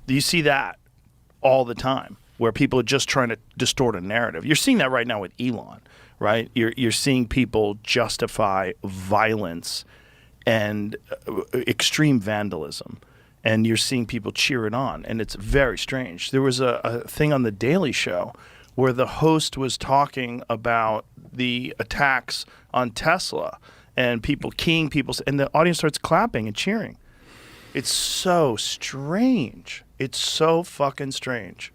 You see that all the time, where people are just trying to distort a narrative. You're seeing that right now with Elon, right? You're seeing people justify violence and extreme vandalism, and you're seeing people cheer it on, and it's very strange. There was a thing on The Daily Show where the host was talking about the attacks on Tesla and people keying people, and the audience starts clapping and cheering. It's so strange. It's so fucking strange.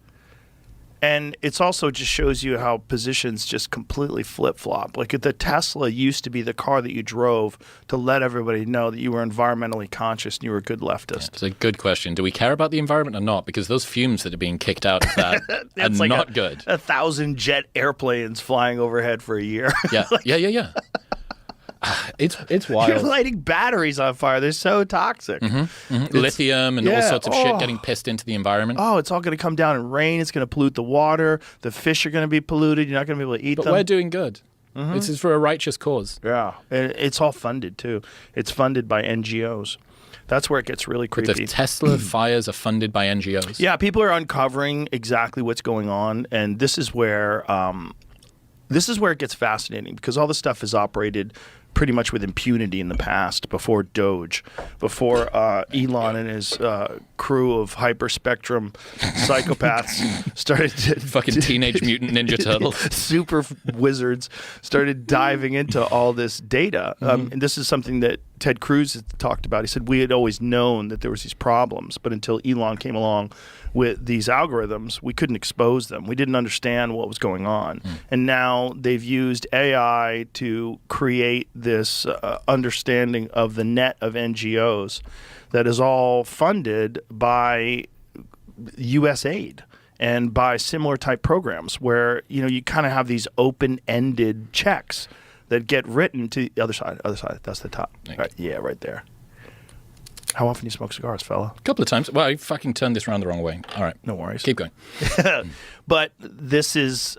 And it's also just shows you how positions just completely flip-flop. Like the Tesla used to be the car that you drove to let everybody know that you were environmentally conscious and you were a good leftist. Yeah, it's a good question. Do we care about the environment or not? Because those fumes that are being kicked out of that are like not good. 1,000 jet airplanes flying overhead for a year. Yeah, yeah. It's wild. You're lighting batteries on fire. They're so toxic. Lithium and all sorts of shit getting pissed into the environment. Oh, it's all going to come down in rain. It's going to pollute the water. The fish are going to be polluted. You're not going to be able to eat them. But we're doing good. This is for a righteous cause. Yeah. And it's all funded, too. It's funded by NGOs. That's where it gets really creepy. The Tesla fires are funded by NGOs. Yeah, people are uncovering exactly what's going on. And this is where it gets fascinating, because all this stuff is operated pretty much with impunity in the past, before Doge, before Elon and his crew of hyperspectrum psychopaths started to... Fucking Teenage Mutant Ninja Turtles. Super wizards started diving into all this data. And this is something that Ted Cruz had talked about. He said, we had always known that there was these problems, but until Elon came along with these algorithms, we couldn't expose them. We didn't understand what was going on. And now they've used AI to create this understanding of the net of NGOs that is all funded by U.S. aid and by similar type programs where, you kind of have these open-ended checks that get written to the other side. That's the top. Right, yeah, right there. How often do you smoke cigars, fella? A couple of times. Well, I fucking turned this around the wrong way. All right. No worries. Keep going. But this is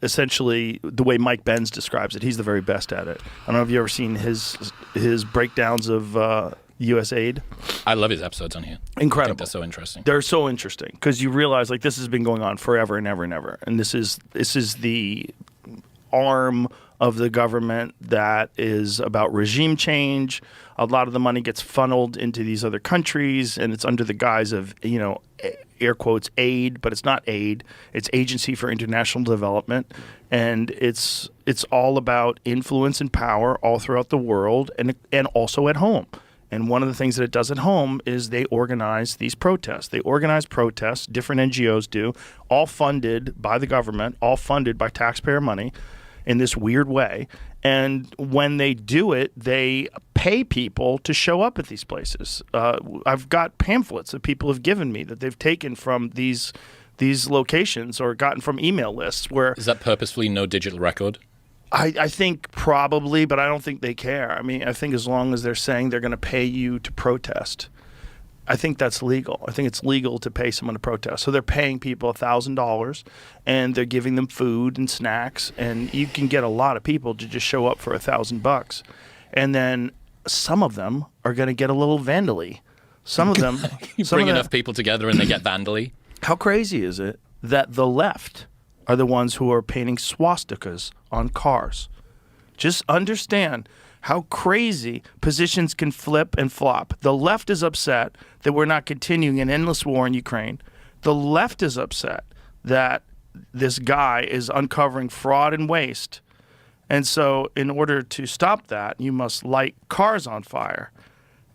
essentially the way Mike Benz describes it. He's the very best at it. I don't know if you've ever seen his breakdowns of U.S. aid. I love his episodes on here. Incredible. I think they're so interesting. They're so interesting because you realize this has been going on forever and ever and ever. And this is the arm of the government that is about regime change. A lot of the money gets funneled into these other countries, and it's under the guise of, air quotes, aid, but it's not aid. It's Agency for International Development, and it's all about influence and power all throughout the world and also at home. And one of the things that it does at home is they organize these protests. They organize protests, different NGOs do, all funded by the government, all funded by taxpayer money in this weird way. And when they do it, they pay people to show up at these places. I've got pamphlets that people have given me that they've taken from these locations or gotten from email lists where... Is that purposefully no digital record? I think probably, but I don't think they care. I mean, I think as long as they're saying they're going to pay you to protest, I think that's legal. I think it's legal to pay someone to protest. So they're paying people $1,000 and they're giving them food and snacks, and you can get a lot of people to just show up for $1,000. And then some of them are going to get a little vandally. Some of them... You bring enough people together and they get vandally. How crazy is it that the left are the ones who are painting swastikas on cars? Just understand how crazy positions can flip and flop. The left is upset that we're not continuing an endless war in Ukraine. The left is upset that this guy is uncovering fraud and waste. And so in order to stop that, you must light cars on fire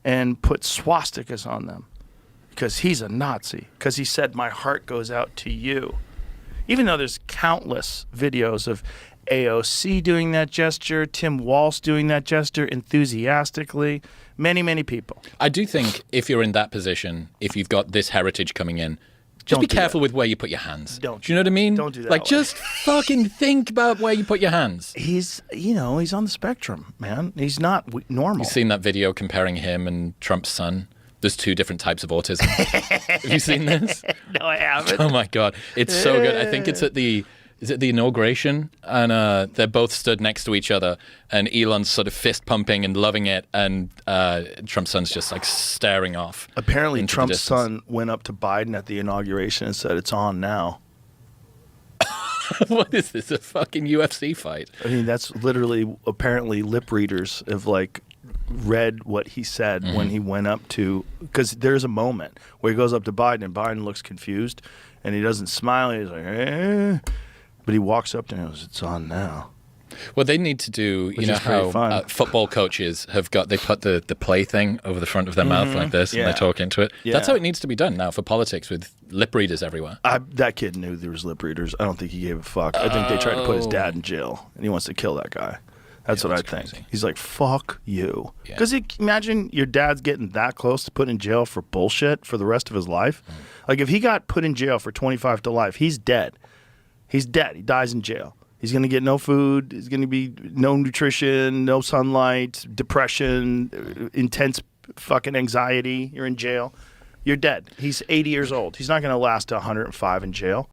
and put swastikas on them because he's a Nazi, because he said, my heart goes out to you. Even though there's countless videos of AOC doing that gesture, Tim Walsh doing that gesture enthusiastically, many, many people. I do think if you're in that position, if you've got this heritage coming in, just be careful with where you put your hands. Do you know what I mean? Don't do that. Like, just fucking think about where you put your hands. He's on the spectrum, man. He's not normal. You've seen that video comparing him and Trump's son? There's two different types of autism. Have you seen this? No, I haven't. Oh, my God. It's so good. I think it's at the is it the Inauguration? And they're both stood next to each other, and Elon's sort of fist pumping and loving it, and Trump's son's just like staring off. Apparently, Trump's son went up to Biden at the inauguration and said, "It's on now." What is this? A fucking UFC fight? I mean, that's literally apparently lip readers have like read what he said when he went up to, because there's a moment where he goes up to Biden and Biden looks confused and he doesn't smile. He's like, eh. But he walks up to him and goes, "It's on now." Well, they need to do, you know how football coaches they put the play thing over the front of their mouth like this, and they talk into it. Yeah. That's how it needs to be done now for politics, with lip readers everywhere. That kid knew there was lip readers. I don't think he gave a fuck. I think they tried to put his dad in jail, and he wants to kill that guy. That's what I think. Crazy. He's like, fuck you. Because imagine your dad's getting that close to put in jail for bullshit for the rest of his life. Like, if he got put in jail for 25 to life, he's dead. He's dead. He dies in jail. He's going to get no food. There's going to be no nutrition, no sunlight, depression, intense fucking anxiety. You're in jail. You're dead. He's 80 years old. He's not going to last to 105 in jail.